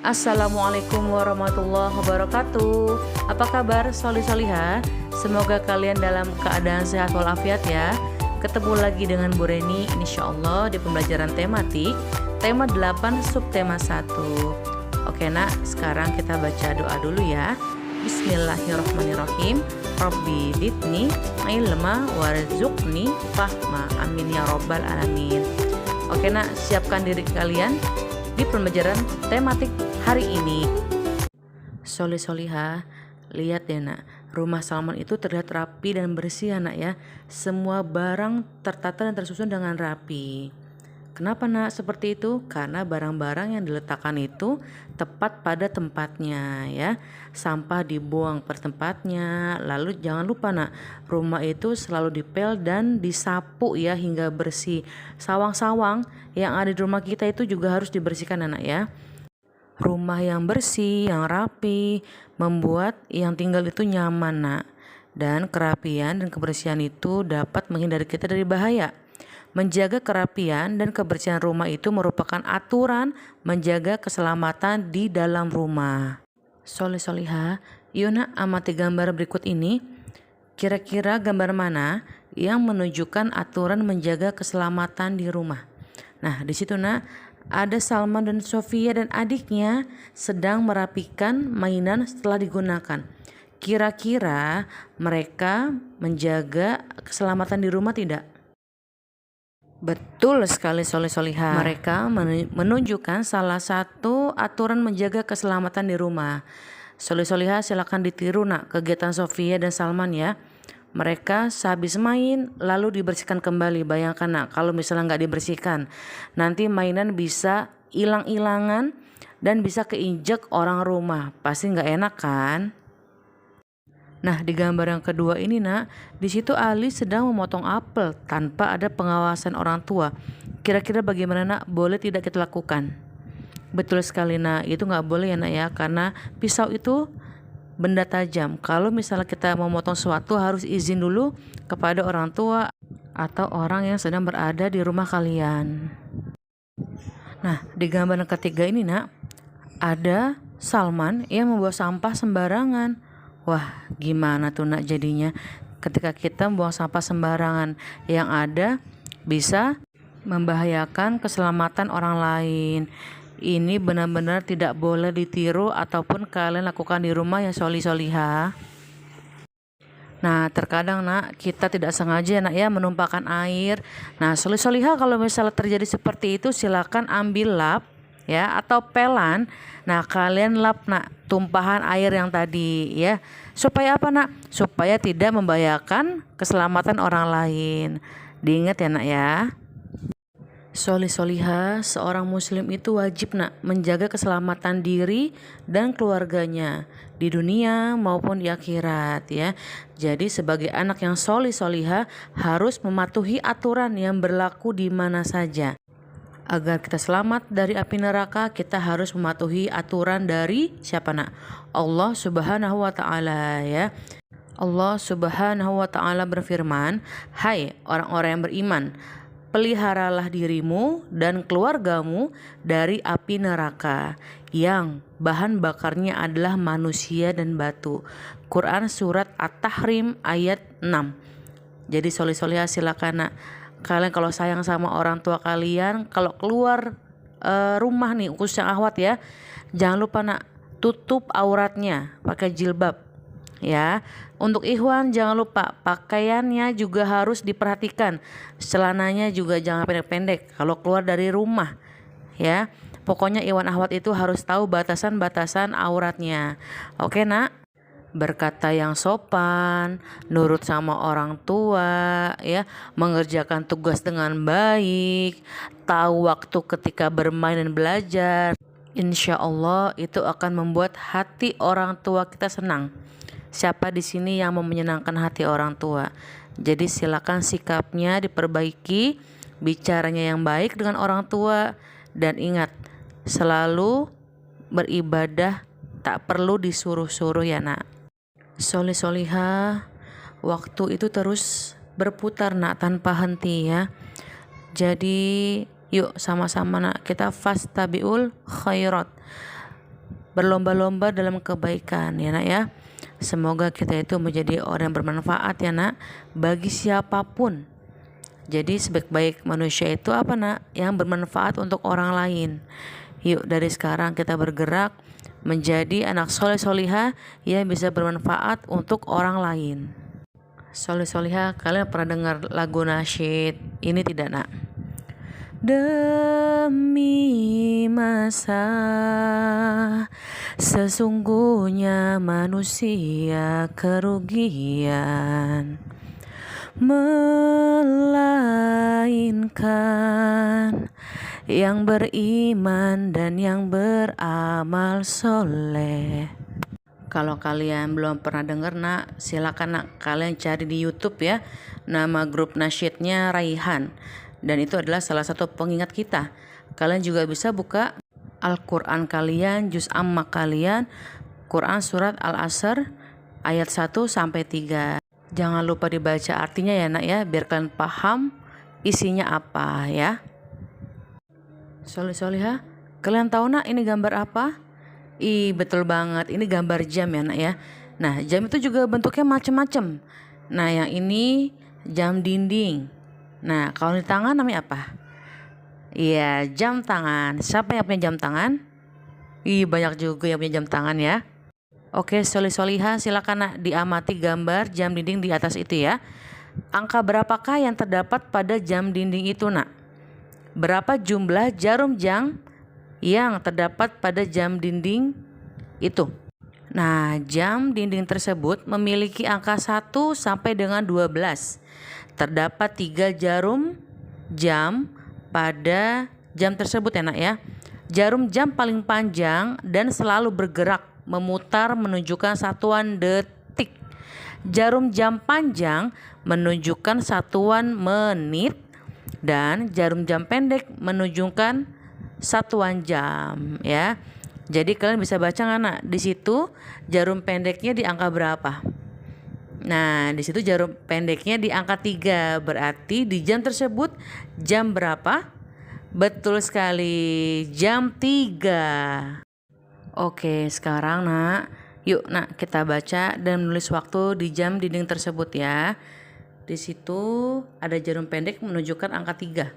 Assalamualaikum warahmatullahi wabarakatuh. Apa kabar solih-solihah? Semoga kalian dalam keadaan sehat walafiat ya. Ketemu lagi dengan Bu Reni insyaallah di pembelajaran tematik tema 8 subtema 1. Oke nak, sekarang kita baca doa dulu ya. Bismillahirrahmanirrahim. Rabbi zidni ilma warzuqni fahma. Amin ya robbal alamin. Oke nak, siapkan diri kalian di pembelajaran tematik hari ini. Solih-solihah, lihat ya nak, rumah Salman itu terlihat rapi dan bersih ya nak ya. Semua barang tertata dan tersusun dengan rapi. Kenapa nak seperti itu? Karena barang-barang yang diletakkan itu tepat pada tempatnya ya. Sampah dibuang per tempatnya. Lalu jangan lupa nak, rumah itu selalu dipel dan disapu ya hingga bersih. Sawang-sawang yang ada di rumah kita itu juga harus dibersihkan anak ya. Rumah yang bersih, yang rapi membuat yang tinggal itu nyaman nak. Dan kerapian dan kebersihan itu dapat menghindari kita dari bahaya. Menjaga kerapian dan kebersihan rumah itu merupakan aturan menjaga keselamatan di dalam rumah. Solih-solihah, yuk nak amati gambar berikut ini. Kira-kira gambar mana yang menunjukkan aturan menjaga keselamatan di rumah? Nah, di situ nak ada Salman dan Sofia dan adiknya sedang merapikan mainan setelah digunakan. Kira-kira mereka menjaga keselamatan di rumah tidak? Betul sekali solih-solihah. Mereka menunjukkan salah satu aturan menjaga keselamatan di rumah. Solih-solihah, silakan ditiru nak kegiatan Sofia dan Salman ya. Mereka sehabis main lalu dibersihkan kembali. Bayangkan nak, kalau misalnya nggak dibersihkan, nanti mainan bisa hilang-hilangan dan bisa keinjek orang rumah. Pasti nggak enak kan? Nah, di gambar yang kedua ini nak, di situ Ali sedang memotong apel tanpa ada pengawasan orang tua. Kira-kira bagaimana nak? Boleh tidak kita lakukan? Betul sekali nak, itu nggak boleh ya nak ya, karena pisau itu benda tajam. Kalau misalnya kita mau memotong sesuatu harus izin dulu kepada orang tua atau orang yang sedang berada di rumah kalian. Nah, di gambar yang ketiga ini nak, ada Salman yang membawa sampah sembarangan. Wah, gimana tuh nak jadinya ketika kita membuang sampah sembarangan, yang ada bisa membahayakan keselamatan orang lain. Ini benar-benar tidak boleh ditiru ataupun kalian lakukan di rumah ya solih-solihah. Nah, terkadang nak kita tidak sengaja nak ya menumpahkan air. Nah, solih-solihah, kalau misalnya terjadi seperti itu silakan ambil lap ya atau pelan. Nah, kalian lap nak tumpahan air yang tadi ya. Supaya apa nak? Supaya tidak membahayakan keselamatan orang lain. Diingat ya nak ya. Solih-solihah, seorang muslim itu wajib nak menjaga keselamatan diri dan keluarganya di dunia maupun di akhirat ya. Jadi sebagai anak yang solih-solihah harus mematuhi aturan yang berlaku di mana saja. Agar kita selamat dari api neraka, kita harus mematuhi aturan dari siapa nak? Allah Subhanahu wa ta'ala ya. Allah Subhanahu wa ta'ala berfirman, "Hai orang-orang yang beriman, peliharalah dirimu dan keluargamu dari api neraka yang bahan bakarnya adalah manusia dan batu." Quran surat At-Tahrim ayat 6. Jadi solih-solihah, silakan nak, kalian kalau sayang sama orang tua kalian, kalau keluar rumah nih, khususnya akhwat ya, jangan lupa nak tutup auratnya pakai jilbab ya. Untuk ikhwan jangan lupa pakaiannya juga harus diperhatikan, celananya juga jangan pendek-pendek kalau keluar dari rumah ya. Pokoknya ikhwan akhwat itu harus tahu batasan-batasan auratnya. Oke nak? Berkata yang sopan, nurut sama orang tua ya, mengerjakan tugas dengan baik, tahu waktu ketika bermain dan belajar. Insya Allah itu akan membuat hati orang tua kita senang. Siapa di sini yang mau menyenangkan hati orang tua? Jadi silakan sikapnya diperbaiki, bicaranya yang baik dengan orang tua, dan ingat selalu beribadah tak perlu disuruh-suruh ya nak. Solih-solihah, waktu itu terus berputar nak tanpa henti ya. Jadi yuk sama-sama nak kita fastabiul khairat. berlomba-lomba dalam kebaikan ya nak ya. Semoga kita itu menjadi orang yang bermanfaat ya nak bagi siapapun. Jadi sebaik-baik manusia itu apa nak? Yang bermanfaat untuk orang lain. Yuk dari sekarang kita bergerak menjadi anak soleh solihah yang bisa bermanfaat untuk orang lain. Soleh solihah, kalian pernah dengar lagu nasyid ini tidak nak? Demi masa sesungguhnya manusia kerugian, melainkan yang beriman dan yang beramal soleh. Kalau kalian belum pernah dengar nak, silakan nak kalian cari di YouTube ya. Nama grup nasyidnya Raihan. Dan itu adalah salah satu pengingat kita. Kalian juga bisa buka Al-Quran kalian, juz amma kalian, Quran surat Al-Asr ayat 1-3. Jangan lupa dibaca artinya ya nak ya, biar kalian paham isinya apa ya. Soleh solihah, kalian tahu nak ini gambar apa? Betul banget, ini gambar jam ya nak ya. Nah jam itu juga bentuknya macam-macam. Nah yang ini jam dinding. Nah kalau di tangan namanya apa? Iya jam tangan. Siapa yang punya jam tangan? Banyak juga yang punya jam tangan ya. Oke soleh solihah, silakan nak diamati gambar jam dinding di atas itu ya. Angka berapakah yang terdapat pada jam dinding itu nak? Berapa jumlah jarum jam yang terdapat pada jam dinding itu? Nah jam dinding tersebut memiliki angka 1 sampai dengan 12. Terdapat 3 jarum jam pada jam tersebut ya nak ya. Jarum jam paling panjang dan selalu bergerak memutar menunjukkan satuan detik. Jarum jam panjang menunjukkan satuan menit dan jarum jam pendek menunjukkan satuan jam ya. Jadi kalian bisa baca nggak nak? Di situ jarum pendeknya di angka berapa? Nah, di situ jarum pendeknya di angka 3. Berarti di jam tersebut jam berapa? Betul sekali, jam 3. Oke, sekarang nak, yuk nak kita baca dan menulis waktu di jam dinding tersebut ya. Di situ ada jarum pendek menunjukkan angka 3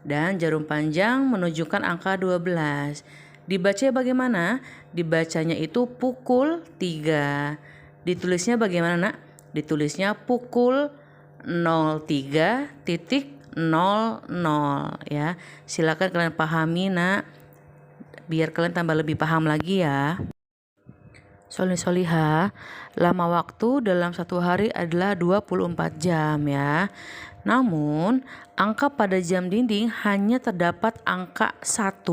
dan jarum panjang menunjukkan angka 12. Dibaca bagaimana? Dibacanya itu pukul 3. Ditulisnya bagaimana nak? Ditulisnya pukul 03.00 ya. Silakan kalian pahami nak, biar kalian tambah lebih paham lagi ya. Soleh solihah, lama waktu dalam satu hari adalah 24 jam ya. Namun angka pada jam dinding hanya terdapat angka 1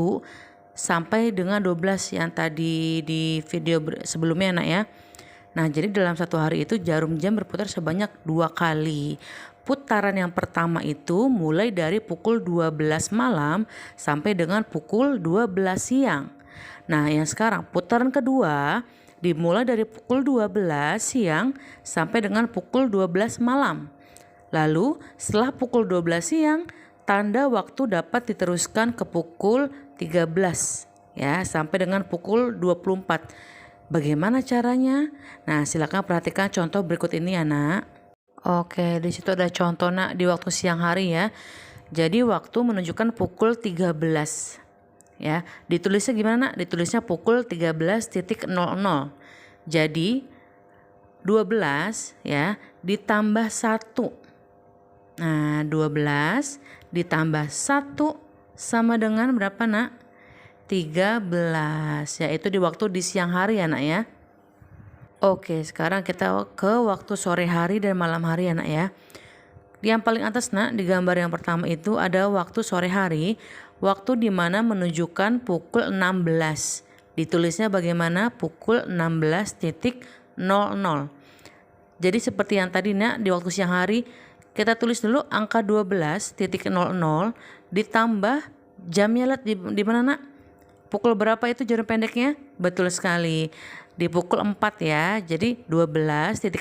sampai dengan 12 yang tadi di video sebelumnya nak ya. Nah jadi dalam satu hari itu jarum jam berputar sebanyak 2 kali. Putaran yang pertama itu mulai dari pukul 12 malam sampai dengan pukul 12 siang. Nah yang sekarang putaran kedua dimulai dari pukul 12 siang sampai dengan pukul 12 malam. Lalu setelah pukul 12 siang tanda waktu dapat diteruskan ke pukul 13 ya sampai dengan pukul 24. Bagaimana caranya? Nah, silakan perhatikan contoh berikut ini ya, nak. Oke, di situ ada contoh nak di waktu siang hari ya. Jadi waktu menunjukkan pukul 13. Ya, ditulisnya gimana, nak? Ditulisnya pukul 13.00. Jadi 12 ya ditambah 1. Nah, 12 ditambah 1 sama dengan berapa, nak? 13, yaitu di waktu di siang hari ya nak ya. Oke, sekarang kita ke waktu sore hari dan malam hari ya nak ya. Yang paling atas nak di gambar yang pertama itu ada waktu sore hari, waktu di mana menunjukkan pukul 16. Ditulisnya bagaimana? Pukul 16.00. Jadi seperti yang tadi nak di waktu siang hari, kita tulis dulu angka 12.00 ditambah jamnya lihat di mana nak? Pukul berapa itu jarum pendeknya? Betul sekali. Di pukul 4 ya. Jadi 12.00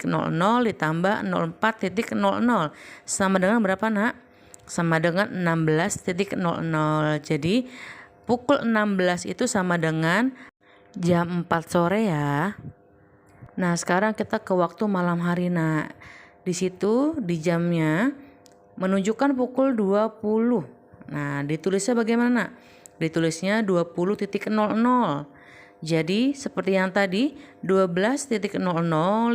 ditambah 04.00 sama dengan berapa nak? Sama dengan 16.00. Jadi pukul 16 itu sama dengan jam 4 sore ya. Nah, sekarang kita ke waktu malam hari, Nak. Di situ di jamnya menunjukkan pukul 20. Nah, ditulisnya bagaimana, Nak? Ditulisnya 20.00. Jadi seperti yang tadi 12.00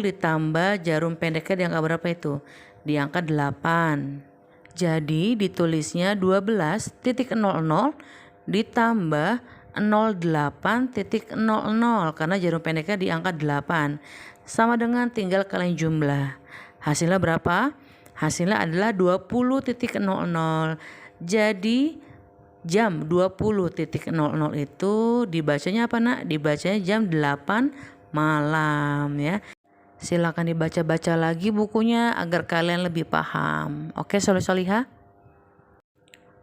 ditambah jarum pendeknya di angka berapa itu? Di angka 8. Jadi ditulisnya 12.00 ditambah 08.00 karena jarum pendeknya di angka 8. Sama dengan tinggal kalian jumlah. Hasilnya berapa? Hasilnya adalah 20.00. Jadi jam 20.00 itu dibacanya apa, Nak? Dibacanya jam 8 malam ya. Silakan dibaca-baca lagi bukunya agar kalian lebih paham. Oke, soleh-solihah?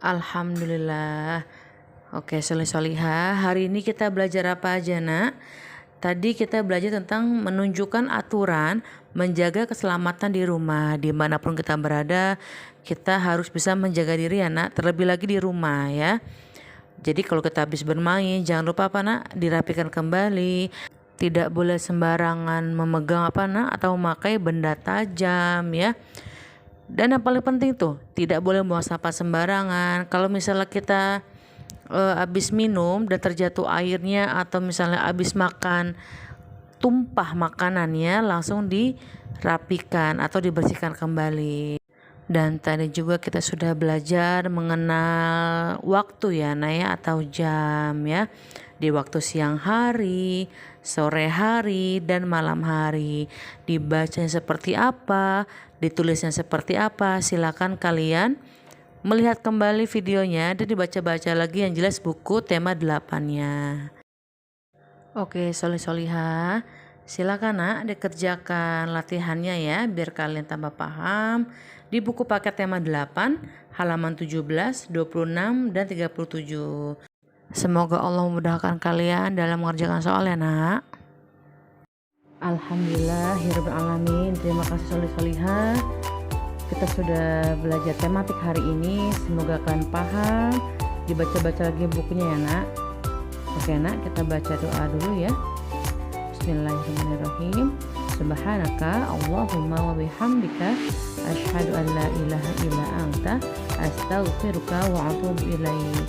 Alhamdulillah. Oke, soleh-solihah. Hari ini kita belajar apa aja, Nak? Tadi kita belajar tentang menunjukkan aturan menjaga keselamatan di rumah. Dimanapun kita berada, kita harus bisa menjaga diri ya, Nak. Terlebih lagi di rumah ya. Jadi kalau kita habis bermain, jangan lupa apa, Nak? Dirapikan kembali. Tidak boleh sembarangan memegang apa, Nak? Atau memakai benda tajam ya. Dan yang paling penting tuh, tidak boleh buang sampah sembarangan. Kalau misalnya kita habis minum dan terjatuh airnya atau misalnya habis makan tumpah makanannya, langsung dirapikan atau dibersihkan kembali. Dan tadi juga kita sudah belajar mengenal waktu ya, Naya, atau jam ya. Di waktu siang hari, sore hari, dan malam hari. Dibacanya seperti apa, ditulisnya seperti apa, silakan kalian melihat kembali videonya dan dibaca-baca lagi yang jelas buku tema 8-nya. Oke, solih-solihah, silakan, Nak, dikerjakan latihannya ya biar kalian tambah paham. Di buku paket tema 8 halaman 17, 26 dan 37. Semoga Allah memudahkan kalian dalam mengerjakan soal ya, Nak. Alhamdulillahirabbil alamin. Terima kasih solih-solihah. Kita sudah belajar tematik hari ini. Semoga kalian paham. Dibaca-baca lagi bukunya ya, Nak. Oke, Nak, kita baca doa dulu ya. Bismillahirrahmanirrahim. Subhanaka Allahumma wa bihamdika asyhadu an la ilaha illa anta astaghfiruka wa atubu ilaik.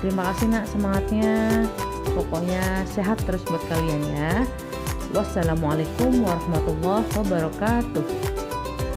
Terima kasih, Nak, semangatnya. Pokoknya sehat terus buat kalian ya. Wassalamualaikum warahmatullahi wabarakatuh.